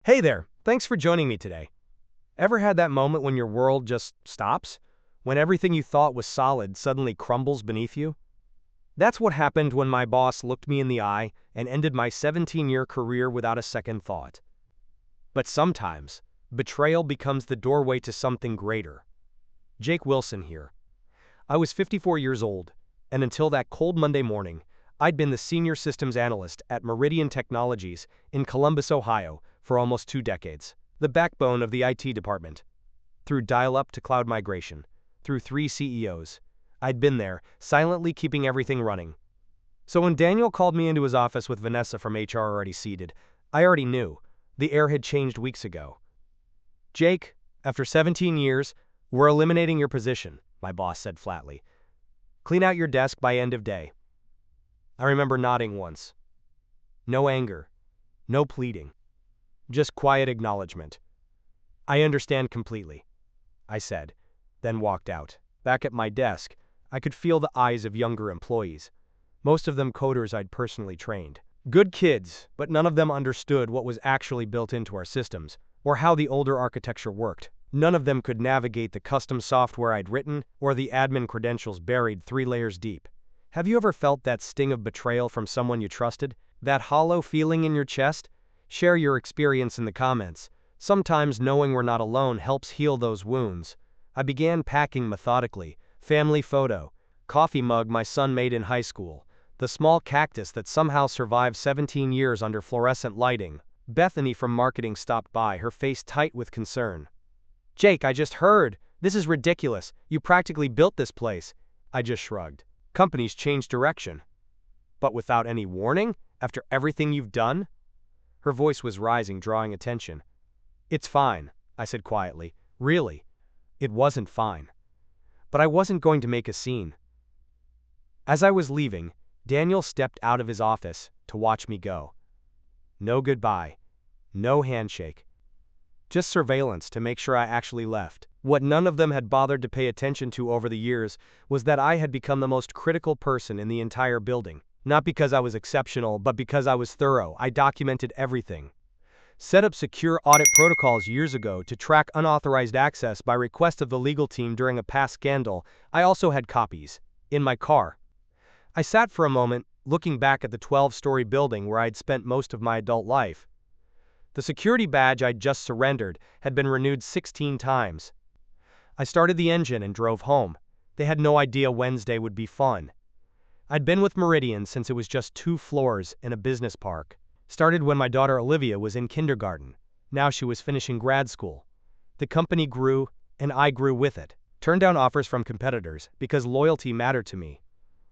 Hey there, thanks for joining me today. Ever had that moment when your world just stops? When everything you thought was solid suddenly crumbles beneath you? That's what happened when my boss looked me in the eye and ended my 17-year career without a second thought. But sometimes, betrayal becomes the doorway to something greater. Jake Wilson here. I was 54 years old, and until that cold Monday morning, I'd been the senior systems analyst at Meridian Technologies in Columbus, Ohio, for almost 2 decades, the backbone of the IT department. Through dial-up to cloud migration, through 3 CEOs, I'd been there, silently keeping everything running. So when Daniel called me into his office with Vanessa from HR already seated, I already knew. The air had changed weeks ago. Jake, after 17 years, we're eliminating your position, my boss said flatly. Clean out your desk by end of day. I remember nodding once. No anger, no pleading. Just quiet acknowledgement. I understand completely, I said, then walked out. Back at my desk, I could feel the eyes of younger employees, most of them coders I'd personally trained. Good kids, but none of them understood what was actually built into our systems, or how the older architecture worked. None of them could navigate the custom software I'd written, or the admin credentials buried 3 layers deep. Have you ever felt that sting of betrayal from someone you trusted? That hollow feeling in your chest? Share your experience in the comments. Sometimes knowing we're not alone helps heal those wounds. I began packing methodically. Family photo. Coffee mug my son made in high school. The small cactus that somehow survived 17 years under fluorescent lighting. Bethany from marketing stopped by, her face tight with concern. Jake, I just heard. This is ridiculous. You practically built this place. I just shrugged. Companies change direction. But without any warning? After everything you've done? Her voice was rising, drawing attention. It's fine, I said quietly. Really, it wasn't fine. But I wasn't going to make a scene. As I was leaving, Daniel stepped out of his office to watch me go. No goodbye, no handshake. Just surveillance to make sure I actually left. What none of them had bothered to pay attention to over the years was that I had become the most critical person in the entire building. Not because I was exceptional, but because I was thorough. I documented everything. Set up secure audit protocols years ago to track unauthorized access by request of the legal team during a past scandal. I also had copies. In my car. I sat for a moment, looking back at the 12-story building where I'd spent most of my adult life. The security badge I'd just surrendered had been renewed 16 times. I started the engine and drove home. They had no idea Wednesday would be fun. I'd been with Meridian since it was just 2 floors in a business park. Started when my daughter Olivia was in kindergarten. Now she was finishing grad school. The company grew, and I grew with it. Turned down offers from competitors because loyalty mattered to me.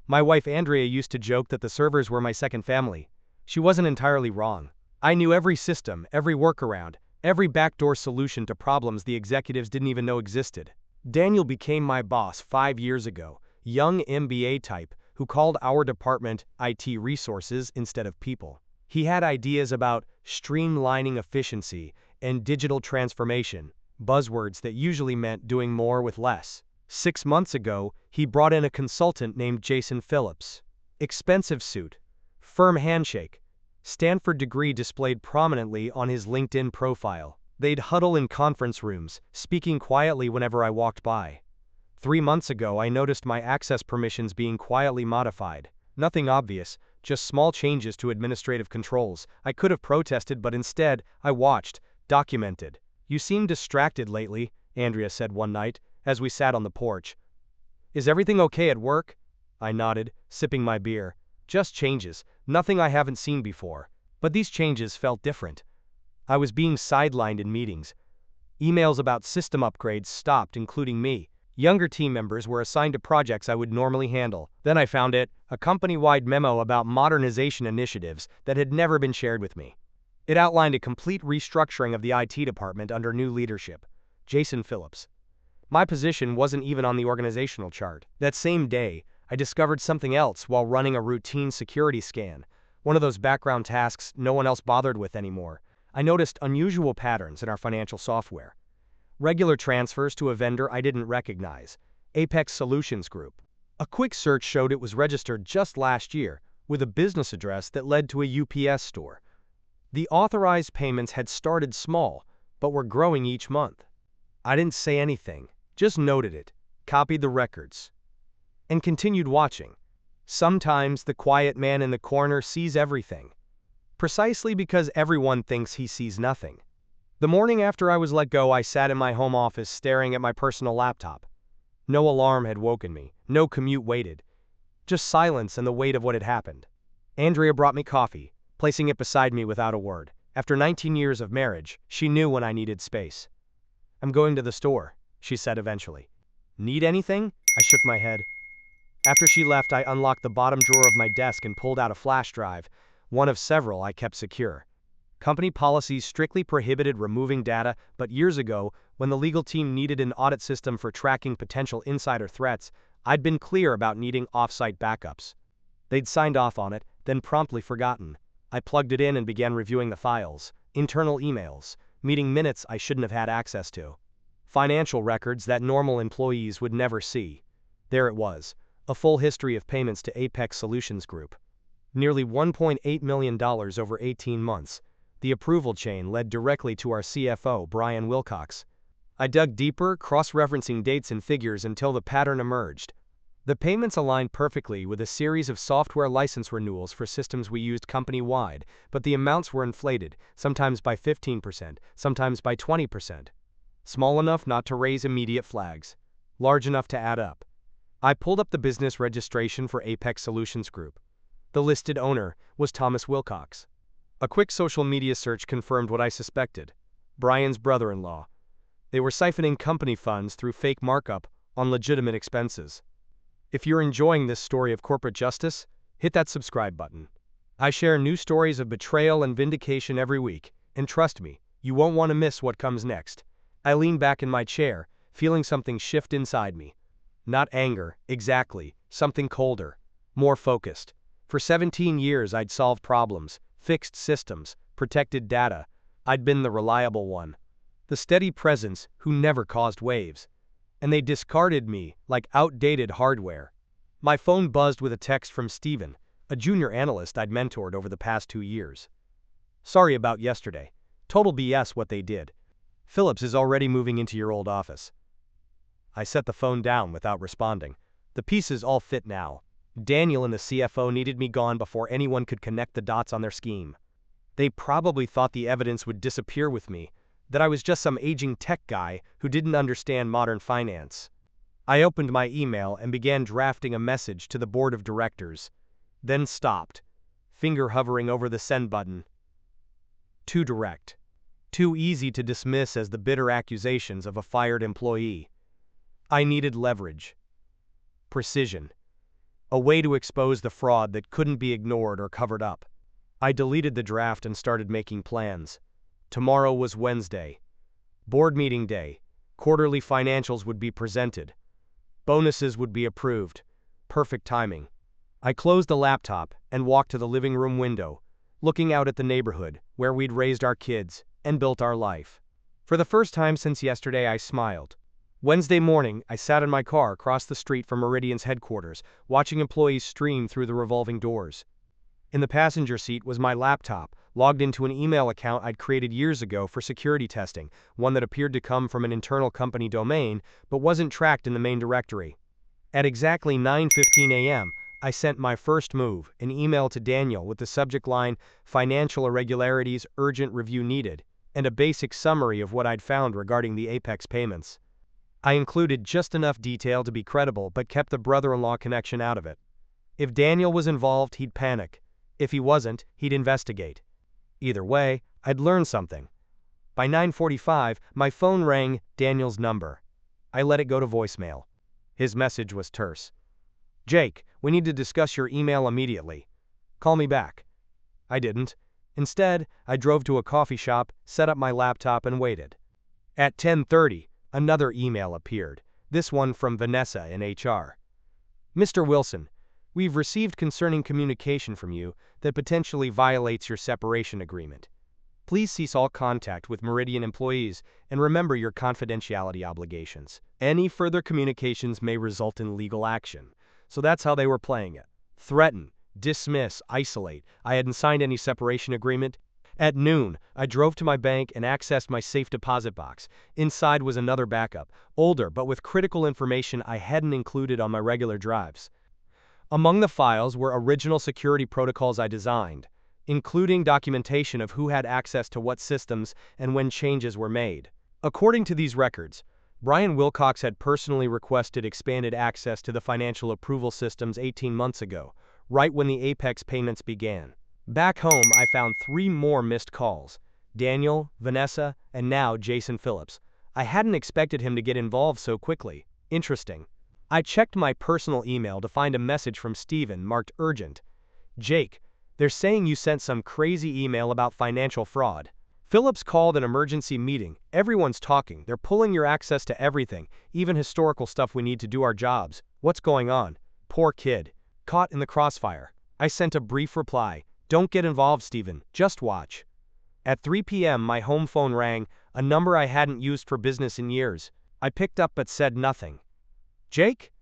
My wife Andrea used to joke that the servers were my second family. She wasn't entirely wrong. I knew every system, every workaround, every backdoor solution to problems the executives didn't even know existed. Daniel became my boss 5 years ago, young MBA type, who called our department IT resources instead of people. He had ideas about streamlining efficiency and digital transformation, buzzwords that usually meant doing more with less. 6 months ago, he brought in a consultant named Jason Phillips. Expensive suit, firm handshake, Stanford degree displayed prominently on his LinkedIn profile. They'd huddle in conference rooms, speaking quietly whenever I walked by. 3 months ago, I noticed my access permissions being quietly modified. Nothing obvious, just small changes to administrative controls. I could have protested, but instead, I watched, documented. You seem distracted lately, Andrea said one night, as we sat on the porch. Is everything okay at work? I nodded, sipping my beer. Just changes, nothing I haven't seen before. But these changes felt different. I was being sidelined in meetings. Emails about system upgrades stopped, including me. Younger team members were assigned to projects I would normally handle. Then I found it, a company-wide memo about modernization initiatives that had never been shared with me. It outlined a complete restructuring of the IT department under new leadership. Jason Phillips. My position wasn't even on the organizational chart. That same day, I discovered something else while running a routine security scan, one of those background tasks no one else bothered with anymore. I noticed unusual patterns in our financial software. Regular transfers to a vendor I didn't recognize, Apex Solutions Group. A quick search showed it was registered just last year, with a business address that led to a UPS store. The authorized payments had started small, but were growing each month. I didn't say anything, just noted it, copied the records, and continued watching. Sometimes the quiet man in the corner sees everything, precisely because everyone thinks he sees nothing. The morning after I was let go, I sat in my home office staring at my personal laptop. No alarm had woken me, no commute waited, just silence and the weight of what had happened. Andrea brought me coffee, placing it beside me without a word. After 19 years of marriage, she knew when I needed space. "I'm going to the store," she said eventually. "Need anything?" I shook my head. After she left, I unlocked the bottom drawer of my desk and pulled out a flash drive, one of several I kept secure. Company policies strictly prohibited removing data, but years ago, when the legal team needed an audit system for tracking potential insider threats, I'd been clear about needing off-site backups. They'd signed off on it, then promptly forgotten. I plugged it in and began reviewing the files, internal emails, meeting minutes I shouldn't have had access to, financial records that normal employees would never see. There it was, a full history of payments to Apex Solutions Group. Nearly $1.8 million over 18 months. The approval chain led directly to our CFO, Brian Wilcox. I dug deeper, cross-referencing dates and figures until the pattern emerged. The payments aligned perfectly with a series of software license renewals for systems we used company-wide, but the amounts were inflated, sometimes by 15%, sometimes by 20%. Small enough not to raise immediate flags, large enough to add up. I pulled up the business registration for Apex Solutions Group. The listed owner was Thomas Wilcox. A quick social media search confirmed what I suspected. Brian's brother-in-law. They were siphoning company funds through fake markup on legitimate expenses. If you're enjoying this story of corporate justice, hit that subscribe button. I share new stories of betrayal and vindication every week, and trust me, you won't want to miss what comes next. I lean back in my chair, feeling something shift inside me. Not anger, exactly, something colder, more focused. For 17 years I'd solved problems, fixed systems, protected data. I'd been the reliable one, the steady presence who never caused waves. And they discarded me like outdated hardware. My phone buzzed with a text from Steven, a junior analyst I'd mentored over the past 2 years. "Sorry about yesterday. Total BS what they did. Phillips is already moving into your old office." I set the phone down without responding. The pieces all fit now. Daniel and the CFO needed me gone before anyone could connect the dots on their scheme. They probably thought the evidence would disappear with me, that I was just some aging tech guy who didn't understand modern finance. I opened my email and began drafting a message to the board of directors, then stopped, finger hovering over the send button. Too direct. Too easy to dismiss as the bitter accusations of a fired employee. I needed leverage. Precision. A way to expose the fraud that couldn't be ignored or covered up. I deleted the draft and started making plans. Tomorrow was Wednesday. Board meeting day. Quarterly financials would be presented. Bonuses would be approved. Perfect timing. I closed the laptop and walked to the living room window, looking out at the neighborhood where we'd raised our kids and built our life. For the first time since yesterday, I smiled. Wednesday morning, I sat in my car across the street from Meridian's headquarters, watching employees stream through the revolving doors. In the passenger seat was my laptop, logged into an email account I'd created years ago for security testing, one that appeared to come from an internal company domain, but wasn't tracked in the main directory. At exactly 9:15 a.m., I sent my first move, an email to Daniel with the subject line, "Financial irregularities, urgent review needed," and a basic summary of what I'd found regarding the Apex payments. I included just enough detail to be credible but kept the brother-in-law connection out of it. If Daniel was involved, he'd panic. If he wasn't, he'd investigate. Either way, I'd learned something. By 9:45, my phone rang, Daniel's number. I let it go to voicemail. His message was terse. "Jake, we need to discuss your email immediately. Call me back." I didn't. Instead, I drove to a coffee shop, set up my laptop and waited. At 10:30, another email appeared, this one from Vanessa in HR. "Mr. Wilson, we've received concerning communication from you that potentially violates your separation agreement. Please cease all contact with Meridian employees and remember your confidentiality obligations. Any further communications may result in legal action." So that's how they were playing it. Threaten, dismiss, isolate. I hadn't signed any separation agreement. At noon, I drove to my bank and accessed my safe deposit box. Inside was another backup, older but with critical information I hadn't included on my regular drives. Among the files were original security protocols I designed, including documentation of who had access to what systems and when changes were made. According to these records, Brian Wilcox had personally requested expanded access to the financial approval systems 18 months ago, right when the Apex payments began. Back home, I found 3 more missed calls: Daniel, Vanessa, and now Jason Phillips. I hadn't expected him to get involved so quickly. Interesting. I checked my personal email to find a message from Steven marked urgent. "Jake, they're saying you sent some crazy email about financial fraud. Phillips called an emergency meeting. Everyone's talking. They're pulling your access to everything, even historical stuff we need to do our jobs. What's going on?" Poor kid. Caught in the crossfire. I sent a brief reply. "Don't get involved, Steven. Just watch." At 3 p.m. my home phone rang, a number I hadn't used for business in years. I picked up but said nothing. "Jake?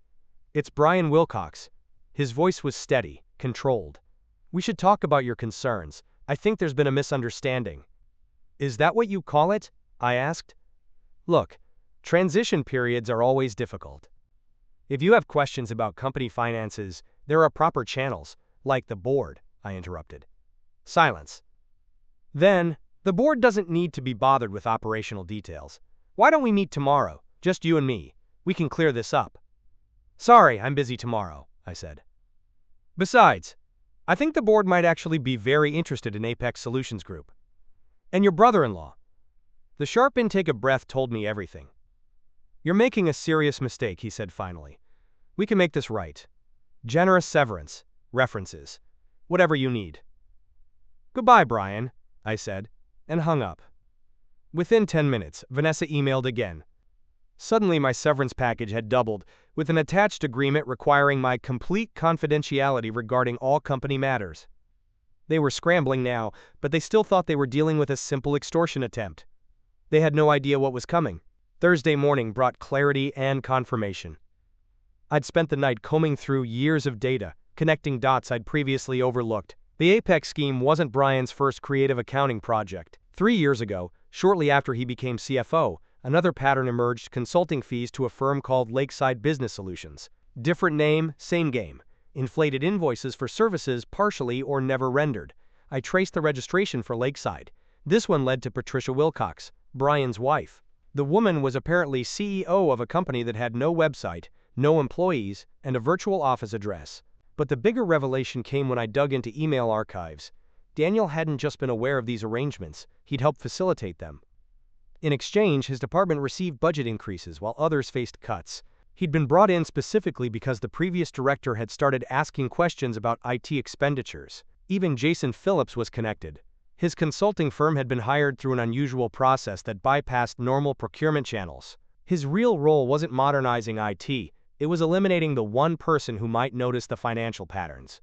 It's Brian Wilcox." His voice was steady, controlled. "We should talk about your concerns. I think there's been a misunderstanding." "Is that what you call it?" I asked. "Look, transition periods are always difficult. If you have questions about company finances, there are proper channels, like the board," I interrupted. Silence. "Then, the board doesn't need to be bothered with operational details. Why don't we meet tomorrow, just you and me? We can clear this up." "Sorry, I'm busy tomorrow," I said. "Besides, I think the board might actually be very interested in Apex Solutions Group. And your brother-in-law." The sharp intake of breath told me everything. "You're making a serious mistake," he said finally. "We can make this right. Generous severance, references, whatever you need." "Goodbye, Brian," I said, and hung up. Within 10 minutes, Vanessa emailed again. Suddenly my severance package had doubled, with an attached agreement requiring my complete confidentiality regarding all company matters. They were scrambling now, but they still thought they were dealing with a simple extortion attempt. They had no idea what was coming. Thursday morning brought clarity and confirmation. I'd spent the night combing through years of data, connecting dots I'd previously overlooked. The Apex scheme wasn't Brian's first creative accounting project. 3 years ago, shortly after he became CFO, another pattern emerged: consulting fees to a firm called Lakeside Business Solutions. Different name, same game. Inflated invoices for services partially or never rendered. I traced the registration for Lakeside. This one led to Patricia Wilcox, Brian's wife. The woman was apparently CEO of a company that had no website, no employees, and a virtual office address. But the bigger revelation came when I dug into email archives. Daniel hadn't just been aware of these arrangements, he'd helped facilitate them. In exchange, his department received budget increases while others faced cuts. He'd been brought in specifically because the previous director had started asking questions about IT expenditures. Even Jason Phillips was connected. His consulting firm had been hired through an unusual process that bypassed normal procurement channels. His real role wasn't modernizing IT, it was eliminating the one person who might notice the financial patterns.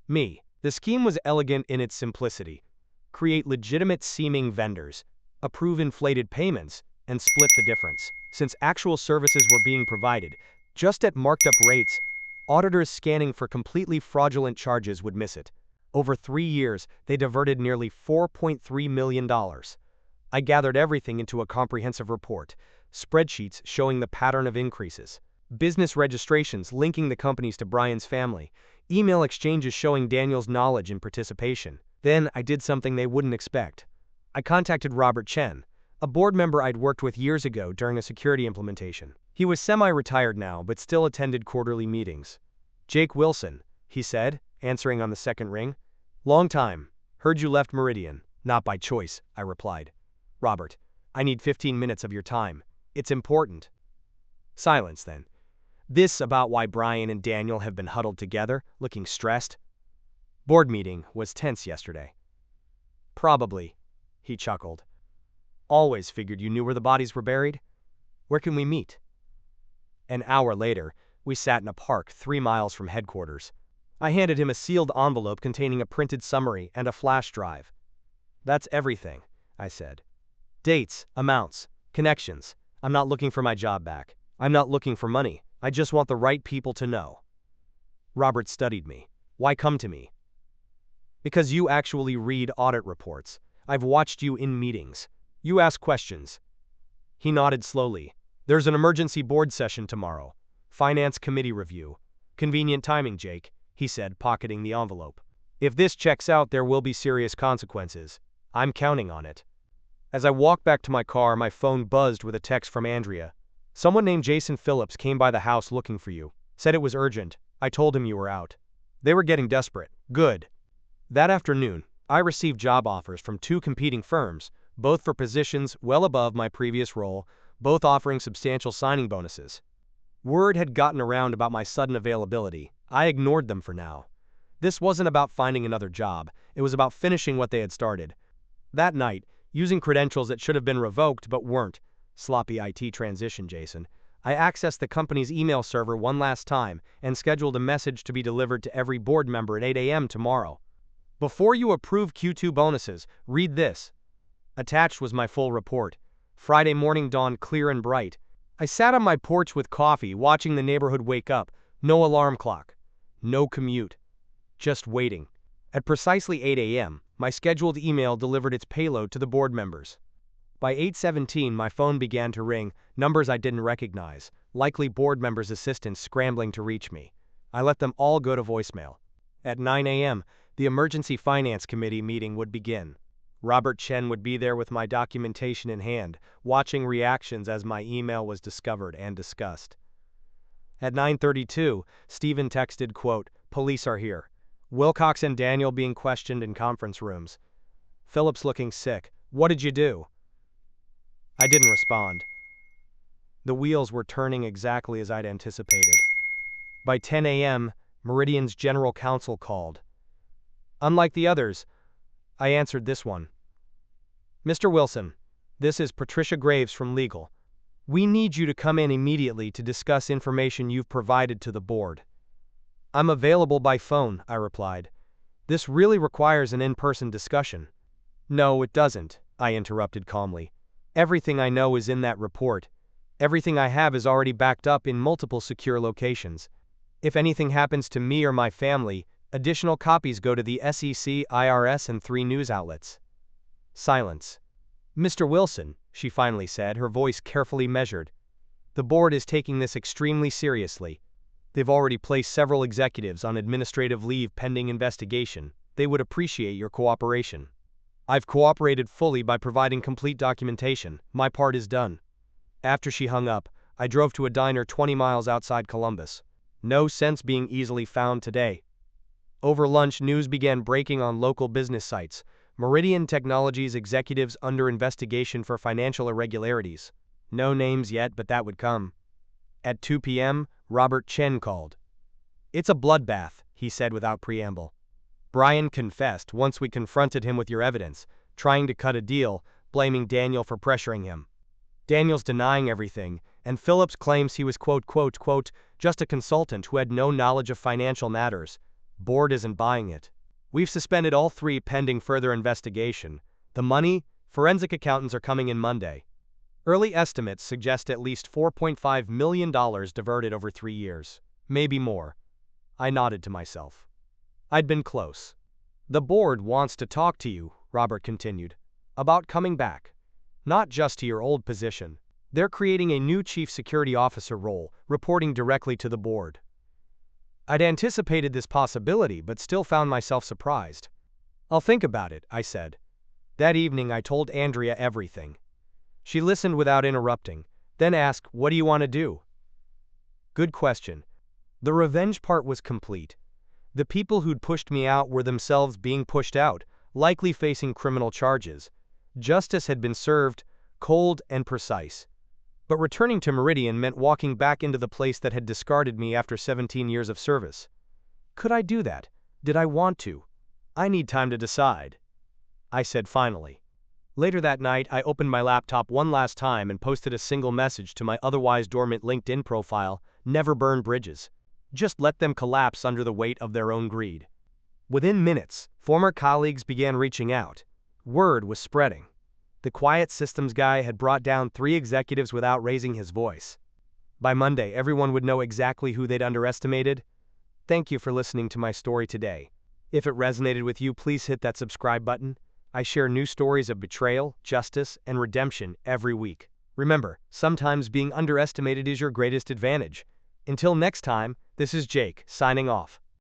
Me. The scheme was elegant in its simplicity. Create legitimate-seeming vendors, approve inflated payments, and split the difference. Since actual services were being provided, just at marked-up rates, auditors scanning for completely fraudulent charges would miss it. Over 3 years, they diverted nearly $4.3 million. I gathered everything into a comprehensive report, spreadsheets showing the pattern of increases, business registrations linking the companies to Brian's family, email exchanges showing Daniel's knowledge and participation. Then I did something they wouldn't expect. I contacted Robert Chen, a board member I'd worked with years ago during a security implementation. He was semi-retired now, but still attended quarterly meetings. "Jake Wilson," he said, answering on the second ring. "Long time. Heard you left Meridian." "Not by choice," I replied. "Robert, I need 15 minutes of your time. It's important." Silence then. This about why Brian and Daniel have been huddled together, looking stressed. "Board meeting was tense yesterday." "Probably," he chuckled. "Always figured you knew where the bodies were buried. Where can we meet?" An hour later, we sat in a park 3 miles from headquarters. I handed him a sealed envelope containing a printed summary and a flash drive. "That's everything," I said. "Dates, amounts, connections. I'm not looking for my job back. I'm not looking for money. I just want the right people to know." Robert studied me. "Why come to me?" "Because you actually read audit reports. I've watched you in meetings. You ask questions. He nodded slowly. There's an emergency board session tomorrow. Finance committee review. Convenient timing, Jake, he said, pocketing the envelope. If this checks out, there will be serious consequences. I'm counting on it. As I walked back to my car, my phone buzzed with a text from Andrea. Someone named Jason Phillips came by the house looking for you. Said it was urgent. I told him you were out. They were getting desperate. Good. That afternoon, I received job offers from 2 competing firms, both for positions well above my previous role, both offering substantial signing bonuses. Word had gotten around about my sudden availability. I ignored them for now. This wasn't about finding another job, it was about finishing what they had started. That night, using credentials that should have been revoked but weren't, sloppy IT transition, Jason, I accessed the company's email server one last time and scheduled a message to be delivered to every board member at 8 a.m. tomorrow. Before you approve Q2 bonuses, read this. Attached was my full report. Friday morning dawned clear and bright. I sat on my porch with coffee, watching the neighborhood wake up. No alarm clock. No commute. Just waiting. At precisely 8 a.m., my scheduled email delivered its payload to the board members. By 8:17, my phone began to ring, numbers I didn't recognize, likely board members' assistants scrambling to reach me. I let them all go to voicemail. At 9 a.m., the Emergency Finance Committee meeting would begin. Robert Chen would be there with my documentation in hand, watching reactions as my email was discovered and discussed. At 9:32, Stephen texted, quote, "Police are here. Wilcox and Daniel being questioned in conference rooms. Phillips looking sick. What did you do?" I didn't respond. The wheels were turning exactly as I'd anticipated. By 10 a.m., Meridian's general counsel called. Unlike the others, I answered this one. Mr. Wilson, this is Patricia Graves from Legal. We need you to come in immediately to discuss information you've provided to the board. I'm available by phone, I replied. This really requires an in-person discussion. No, it doesn't, I interrupted calmly. Everything I know is in that report. Everything I have is already backed up in multiple secure locations. If anything happens to me or my family, additional copies go to the SEC, IRS, and 3 news outlets. Silence. Mr. Wilson, she finally said, her voice carefully measured. The board is taking this extremely seriously. They've already placed several executives on administrative leave pending investigation. They would appreciate your cooperation. I've cooperated fully by providing complete documentation. My part is done. After she hung up, I drove to a diner 20 miles outside Columbus. No sense being easily found today. Over lunch, news began breaking on local business sites. Meridian Technologies executives under investigation for financial irregularities. No names yet, but that would come. At 2 p.m., Robert Chen called. It's a bloodbath, he said without preamble. Brian confessed once we confronted him with your evidence, trying to cut a deal, blaming Daniel for pressuring him. Daniel's denying everything, and Phillips claims he was quote, just a consultant who had no knowledge of financial matters. Board isn't buying it. We've suspended all 3 pending further investigation. The money, forensic accountants are coming in Monday. Early estimates suggest at least $4.5 million diverted over 3 years. Maybe more. I nodded to myself. I'd been close. The board wants to talk to you, Robert continued, about coming back. Not just to your old position. They're creating a new chief security officer role, reporting directly to the board. I'd anticipated this possibility, but still found myself surprised. I'll think about it, I said. That evening I told Andrea everything. She listened without interrupting, then asked, what do you want to do? Good question. The revenge part was complete. The people who'd pushed me out were themselves being pushed out, likely facing criminal charges. Justice had been served, cold and precise. But returning to Meridian meant walking back into the place that had discarded me after 17 years of service. Could I do that? Did I want to? I need time to decide, I said finally. Later that night, I opened my laptop one last time and posted a single message to my otherwise dormant LinkedIn profile: never burn bridges. Just let them collapse under the weight of their own greed. Within minutes, former colleagues began reaching out. Word was spreading. The quiet systems guy had brought down 3 executives without raising his voice. By Monday, everyone would know exactly who they'd underestimated. Thank you for listening to my story today. If it resonated with you, please hit that subscribe button. I share new stories of betrayal, justice, and redemption every week. Remember, sometimes being underestimated is your greatest advantage. Until next time, this is Jake, signing off.